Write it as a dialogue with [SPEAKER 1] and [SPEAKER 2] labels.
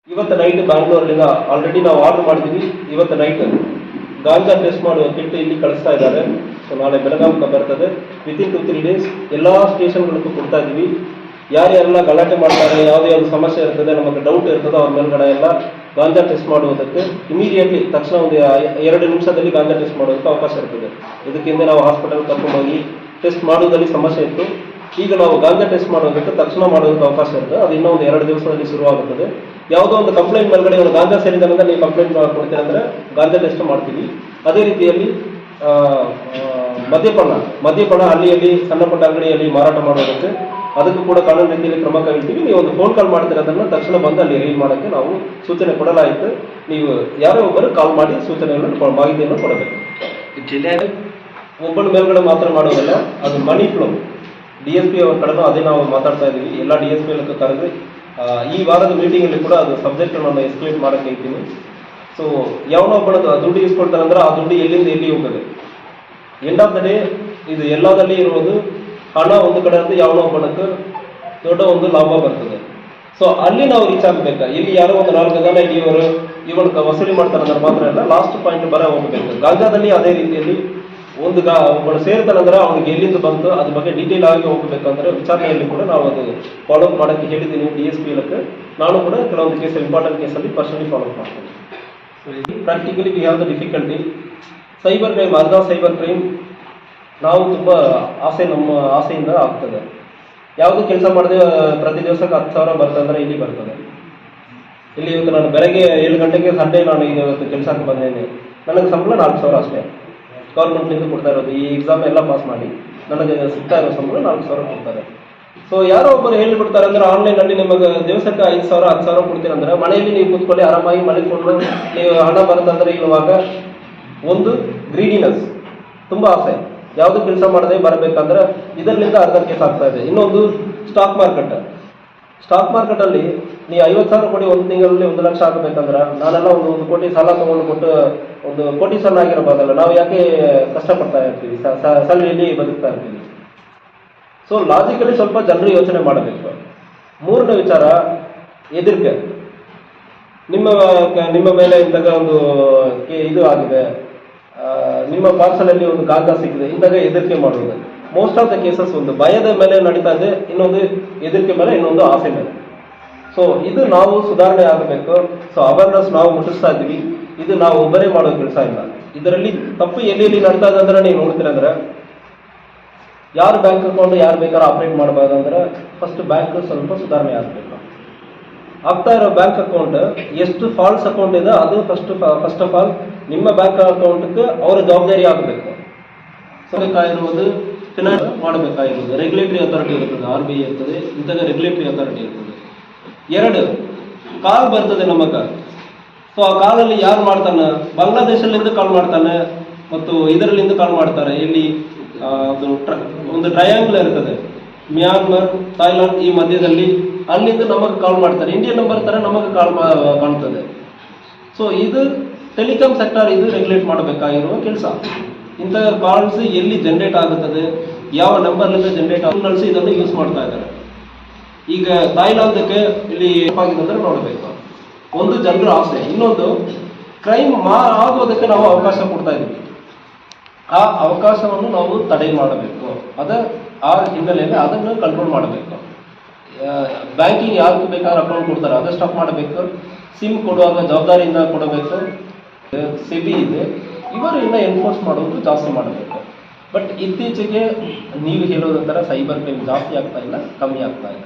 [SPEAKER 1] ಇವತ್ತು night ಬ್ಯಾಂಗ್ಳೂರಲ್ಲಿನ already ನಾವು order ಮಾಡಿದ್ದೀವಿ. ಇವತ್ತು ನೈಟ್ ಗಾಂಜಾ ಟೆಸ್ಟ್ ಮಾಡುವ ಕಿಟ್ ಇಲ್ಲಿ ಕಳಿಸ್ತಾ ಇದ್ದಾರೆ. ಸೊ ನಾಳೆ ಬೆಳಗಾವಿಗೆ ಬರ್ತದೆ. ವಿತಿನ್ 2-3 ಡೇಸ್ ಎಲ್ಲ ಸ್ಟೇಷನ್ಗಳಿಗೂ ಕೊಡ್ತಾ ಇದ್ದೀವಿ. ಯಾರ್ಯಾರೆಲ್ಲ ಗಲಾಟೆ ಮಾಡ್ತಾರೆ, ಯಾವುದೇ ಒಂದು ಸಮಸ್ಯೆ ಇರ್ತದೆ, ನಮಗೆ ಡೌಟ್ ಇರ್ತದೆ, ಅವ್ರ ಮೇಲ್ಗಡೆ ಎಲ್ಲ ಗಾಂಜಾ ಟೆಸ್ಟ್ ಮಾಡುವುದಕ್ಕೆ ಇಮಿಡಿಯೇಟ್ಲಿ ತಕ್ಷಣ ಒಂದು 2 ನಿಮಿಷದಲ್ಲಿ ಗಾಂಜಾ ಟೆಸ್ಟ್ ಮಾಡೋದಕ್ಕೆ ಅವಕಾಶ ಇರ್ತದೆ. ಇದಕ್ಕಿಂತ ನಾವು ಹಾಸ್ಪಿಟಲ್ ಕರ್ಕೊಂಡೋಗಿ ಟೆಸ್ಟ್ ಮಾಡುವುದರಲ್ಲಿ ಸಮಸ್ಯೆ ಇತ್ತು. ಈಗ ನಾವು ಗಾಂಜಾ ಟೆಸ್ಟ್ ಮಾಡೋದಕ್ಕೆ ತಕ್ಷಣ ಮಾಡೋದಕ್ಕೆ ಅವಕಾಶ ಇರ್ತದೆ. ಅದು ಇನ್ನೂ ಒಂದು 2 ದಿವಸದಲ್ಲಿ ಶುರುವಾಗುತ್ತದೆ. ಯಾವುದೋ ಒಂದು ಕಂಪ್ಲೇಂಟ್ ಮೇಲ್ಗಡೆ ಒಂದು ಗಾಂಜಾ ಸೇರಿದಂತೆ ನೀವು ಕಂಪ್ಲೇಂಟ್ ಕೊಡ್ತೀರ ಅಂದರೆ ಗಾಂಜಾ ಟೆಸ್ಟ್ ಮಾಡ್ತೀವಿ. ಅದೇ ರೀತಿಯಲ್ಲಿ ಮದ್ಯಪಾನ ಹಳ್ಳಿಯಲ್ಲಿ ಸಣ್ಣ ಪುಟ್ಟ ಅಂಗಡಿಯಲ್ಲಿ ಮಾರಾಟ ಮಾಡೋದಕ್ಕೆ ಅದಕ್ಕೂ ಕೂಡ ಕಾನೂನು ರೀತಿಯಲ್ಲಿ ಕ್ರಮ ಕೈಗೊಳ್ತೀವಿ. ನೀವು ಒಂದು ಫೋನ್ ಕಾಲ್ ಮಾಡ್ತಿರೋದನ್ನು ತಕ್ಷಣ ಬಂದು ಅಲ್ಲಿ ರೀಲ್ ಮಾಡೋಕ್ಕೆ ನಾವು ಸೂಚನೆ ಕೊಡಲಾಯಿತು. ನೀವು ಯಾರೋ ಒಬ್ಬರು ಕಾಲ್ ಮಾಡಿ ಸೂಚನೆಗಳನ್ನು ಮಾಹಿತಿಯನ್ನು ಕೊಡಬೇಕು. ಜಿಲ್ಲೆಯಲ್ಲಿ ಒಬ್ಬನ ಮೇಲ್ಗಡೆ ಮಾತ್ರ ಮಾಡೋದಲ್ಲ, ಅದು ಮನಿ ಫ್ಲೋ DSP ಅವ್ರ ಕಡೆನೂ ಅದೇ ನಾವು ಮಾತಾಡ್ತಾ ಇದ್ದೀವಿ. ಎಲ್ಲ DSP ಕರೆದು ಈ ವಾರದ ಮೀಟಿಂಗಲ್ಲಿ ಕೂಡ ಅದು ಸಬ್ಜೆಕ್ಟ್ ನಾನು ಎಸ್ಕಲೇಟ್ ಮಾಡೋಕ್ಕೆ ಇದ್ದೀನಿ. ಸೊ ಯಾವನೋ ಒಬ್ಬನ ದುಡ್ಡು ಇಸ್ಕೊಳ್ತಾರಂದ್ರೆ ಆ ದುಡ್ಡು ಎಲ್ಲಿಂದ ಎಲ್ಲಿ ಹೋಗ್ತದೆ. ಎಂಡ್ ಆಫ್ ದ ಡೇ ಇದು ಎಲ್ಲದಲ್ಲಿ ಇರುವುದು ಹಣ ಒಂದು ಕಡೆ ಅಂತ ಯಾವನೋ ಒಬ್ಬನಕ್ಕೆ ದೊಡ್ಡ ಒಂದು ಲಾಭ ಬರ್ತದೆ. ಸೊ ಅಲ್ಲಿ ನಾವು ರೀಚ್ ಆಗಬೇಕಾ. ಇಲ್ಲಿ ಯಾರೋ ಒಂದು 4 ಜನ ಇವರು ಇವನು ವಸೂಲಿ ಮಾಡ್ತಾರೆ ಅಂದ್ರೆ ಮಾತ್ರ ಅಲ್ಲ, ಲಾಸ್ಟ್ ಪಾಯಿಂಟ್ ಬರ ಹೋಗಬೇಕು. ಗಾಂಜಾದಲ್ಲಿ ಅದೇ ರೀತಿಯಲ್ಲಿ ಒಬ್ಬನು ಸೇರ್ತಾನಂದ್ರೆ ಅವನಿಗೆ ಎಲ್ಲಿಂದ ಬಂತು ಅದ್ರ ಬಗ್ಗೆ ಡೀಟೇಲ್ ಆಗಿ ಹೋಗಬೇಕಂದ್ರೆ ವಿಚಾರಣೆಯಲ್ಲಿ ಕೂಡ ನಾವು ಅದು ಫಾಲೋ ಅಪ್ ಮಾಡೋಕ್ಕೆ ಹೇಳಿದ್ದೀನಿ DSP ಇಲಕ್ಕೆ. ನಾನು ಕೂಡ ಕೆಲವೊಂದು ಕೇಸ್ ಇಂಪಾರ್ಟೆಂಟ್ ಕೇಸಲ್ಲಿ ಪರ್ಸನಲಿ ಫಾಲೋ ಅಪ್ ಮಾಡ್ತೀನಿ. Practically we have the difficulty. Cyber crime, cyber crime ನಾವು ತುಂಬ ನಮ್ಮ ಆಸೆಯಿಂದ ಆಗ್ತದೆ. ಯಾವುದು ಕೆಲಸ ಮಾಡದೆ ಪ್ರತಿ ದಿವಸಕ್ಕೆ 10,000 ಬರ್ತಂದ್ರೆ ಇಲ್ಲಿ ಬರ್ತದೆ. ಇಲ್ಲಿ ಇವತ್ತು ನಾನು ಬೆಳಗ್ಗೆ 7 ಗಂಟೆಗೆ ಸಂಡೇ ನಾನು ಇವತ್ತು ಕೆಲಸಕ್ಕೆ ಬಂದೇನೆ. ನನಗೆ ಸಂಬಳ 4,000 ಅಷ್ಟೇ ಗೌರ್ಮೆಂಟ್ನಿಂದ ಕೊಡ್ತಾ ಇರೋದು. ಈ ಎಕ್ಸಾಮ್ ಎಲ್ಲ ಪಾಸ್ ಮಾಡಿ ನನಗೆ ಸಿಗ್ತಾ ಇರೋ ಸಂಬಳ 4,000 ಕೊಡ್ತಾರೆ. ಸೊ ಯಾರೋ ಒಬ್ಬರು ಹೇಳಿಬಿಡ್ತಾರೆ ಅಂದರೆ ಆನ್ಲೈನಲ್ಲಿ ನಿಮಗೆ ದಿವಸಕ್ಕೆ 5,000 10,000 ಕೊಡ್ತೀರಂದ್ರೆ ಮನೆಯಲ್ಲಿ ನೀವು ಕೂತ್ಕೊಳ್ಳಿ ಆರಾಮಾಗಿ ಮನೆಕೊಂಡು ನೀವು ಹಣ ಬರುತ್ತಂದ್ರೆ ಇರುವಾಗ ಒಂದು ಗ್ರೀಡಿನೆಸ್, ತುಂಬ ಆಸೆ, ಯಾವುದು ಕೆಲಸ ಮಾಡದೆ ಬರಬೇಕಂದ್ರೆ ಇದರಿಂದ ಅರ್ಧ ಕೇಸ್ ಆಗ್ತಾ ಇದೆ. ಇನ್ನೊಂದು ಸ್ಟಾಕ್ ಮಾರ್ಕೆಟಲ್ಲಿ ನೀವು 50,000 ಕೊಡಿ ಒಂದು ತಿಂಗಳಲ್ಲಿ 1 ಲಕ್ಷ ಆಗಬೇಕಂದ್ರೆ ನಾನೆಲ್ಲ ಒಂದು ಕೋಟಿ ಸಾಲ ತೊಗೊಂಡು ಕೊಟ್ಟು ಒಂದು ಕೋಟೀಶ್ವರನ ಆಗಿರಬಹುದಲ್ಲ. ನಾವು ಯಾಕೆ ಕಷ್ಟಪಡ್ತಾ ಇರ್ತೀವಿ, ಸ್ಯಾಲರಿಯಲ್ಲಿ ಬದುಕ್ತಾ ಇರ್ತೀವಿ. ಸೊ ಲಾಜಿಕಲಿ ಸ್ವಲ್ಪ ಜನರು ಯೋಚನೆ ಮಾಡಬೇಕು. 3ನೇ ವಿಚಾರ ಹೆದರಿಕೆ. ನಿಮ್ಮ ಮೇಲೆ ಇಂದಾಗ ಒಂದು ಇದು ಆಗಿದೆ, ನಿಮ್ಮ ಪಾರ್ಸಲಲ್ಲಿ ಒಂದು ಗಾಂಜಾ ಸಿಕ್ಕಿದೆ, ಇಂದಾಗ ಹೆದರಿಕೆ ಮಾಡುವುದು. ಮೋಸ್ಟ್ ಆಫ್ ದ ಕೇಸಸ್ ಒಂದು ಭಯದ ಮೇಲೆ ನಡೀತಾ ಇದೆ, ಇನ್ನೊಂದು ಹೆದರಿಕೆ ಮೇಲೆ, ಇನ್ನೊಂದು ಆಸೆ ಮೇಲೆ. ಸೊ ಇದು ನಾವು ಸುಧಾರಣೆ ಆಗಬೇಕು. ಸೊ ಅವೇರ್ನೆಸ್ ನಾವು ಮುಟ್ಟಿಸ್ತಾ ಇದ್ದೀವಿ. ಇದು ನಾವು ಒಬ್ಬರೇ ಮಾಡೋ ಕೆಲಸ ಇಲ್ಲ. ಇದರಲ್ಲಿ ತಪ್ಪು ಎಲ್ಲಿ ನಡ್ತಾ ಇದೆ ಅಂದ್ರೆ ನೀವು ನೋಡ್ತೀರಂದ್ರೆ ಯಾರು ಬ್ಯಾಂಕ್ ಅಕೌಂಟ್ ಯಾರು ಬೇಕಾದ್ರೂ ಆಪ್ರೇಟ್ ಮಾಡಬಾರ್ದು ಅಂದ್ರೆ ಫಸ್ಟ್ ಬ್ಯಾಂಕ್ ಸ್ವಲ್ಪ ಸುಧಾರಣೆ ಆಗಬೇಕು. ಆಗ್ತಾ ಇರೋ ಬ್ಯಾಂಕ್ ಅಕೌಂಟ್ ಎಷ್ಟು ಫಾಲ್ಸ್ ಅಕೌಂಟ್ ಇದೆ ಅದು ಫಸ್ಟ್ ಆಫ್ ಆಲ್ ನಿಮ್ಮ ಬ್ಯಾಂಕ್ ಅಕೌಂಟ್ಗೆ ಅವರ ಜವಾಬ್ದಾರಿ ಆಗಬೇಕು. ಬೇಕಾಗಿರುವುದು ಫಿನಾನ್ಸ್ ಮಾಡಬೇಕಾಗಿರೋದು ರೆಗ್ಯುಲೇಟರಿ ಅಥಾರಿಟಿ ಇರ್ತದೆ, RBI ಇರ್ತದೆ, ಇಂತಹ ರೆಗ್ಯುಲೇಟರಿ ಅಥಾರಿಟಿ ಇರ್ತದೆ. 2 ಕಾಲ್ ಬರ್ತದೆ ನಮಗೆ. ಸೊ ಆ ಕಾಲಲ್ಲಿ ಯಾರು ಮಾಡ್ತಾನೆ, ಬಾಂಗ್ಲಾದೇಶಲ್ಲಿಂದ ಕಾಲ್ ಮಾಡ್ತಾನೆ ಮತ್ತು ಇದರಲ್ಲಿಂದ ಕಾಲ್ ಮಾಡ್ತಾರೆ. ಇಲ್ಲಿ ಒಂದು ಟ್ರಯಾಂಗಲ್ ಇರ್ತದೆ, ಮ್ಯಾನ್ಮಾರ್, ಥೈಲ್ಯಾಂಡ್ ಈ ಮಧ್ಯದಲ್ಲಿ, ಅಲ್ಲಿಂದ ನಮಗೆ ಕಾಲ್ ಮಾಡ್ತಾರೆ. ಇಂಡಿಯನ್ ನಂಬರ್ ಥರ ನಮಗೆ ಕಾಣ್ತದೆ. ಸೊ ಇದು ಟೆಲಿಕಾಂ ಸೆಕ್ಟರ್ ಇದು ರೆಗ್ಯುಲೇಟ್ ಮಾಡಬೇಕಾಗಿರುವ ಕೆಲಸ. ಇಂಥ ಕಾಲ್ಸ್ ಎಲ್ಲಿ ಜನರೇಟ್ ಆಗುತ್ತದೆ, ಯಾವ ನಂಬರ್ಲಿಂದ ಜನರೇಟ್ ಆಗಿ ಇದನ್ನು ಯೂಸ್ ಮಾಡ್ತಾ ಇದ್ದಾರೆ. ಈಗ ಥೈಲ್ಯಾಂಡ್ಗೆ ಇಲ್ಲಿ ಆಗಿದ್ರೆ ನೋಡಬೇಕು. ಒಂದು ಜನರ ಆಸೆ, ಇನ್ನೊಂದು ಕ್ರೈಮ್ ಆಗೋದಕ್ಕೆ ನಾವು ಅವಕಾಶ ಕೊಡ್ತಾ ಇದ್ದೀವಿ. ಆ ಅವಕಾಶವನ್ನು ನಾವು ತಡೆ ಮಾಡಬೇಕು. ಆ ಹಿನ್ನೆಲೆಯಲ್ಲಿ ಅದನ್ನು ಕಂಟ್ರೋಲ್ ಮಾಡಬೇಕು. ಬ್ಯಾಂಕಿಂಗ್ ಯಾರಿಗೂ ಬೇಕಾದ್ರೆ ಅಕೌಂಟ್ ಕೊಡ್ತಾರೆ ಅದು ಸ್ಟಾಪ್ ಮಾಡಬೇಕು. ಸಿಮ್ ಕೊಡುವಾಗ ಜವಾಬ್ದಾರಿಯಿಂದ ಕೊಡಬೇಕು. ಸೆಬಿ ಇದೆ, ಇವರು ಇನ್ನು ಎನ್ಫೋರ್ಸ್ ಮಾಡೋದು ಜಾಸ್ತಿ ಮಾಡಬೇಕು. ಬಟ್ ಇತ್ತೀಚೆಗೆ ನೀವು ಹೇಳೋದಂತರ ಸೈಬರ್ ಕ್ರೈಮ್ ಜಾಸ್ತಿ ಆಗ್ತಾ ಇಲ್ಲ, ಕಮ್ಮಿ ಆಗ್ತಾ ಇಲ್ಲ.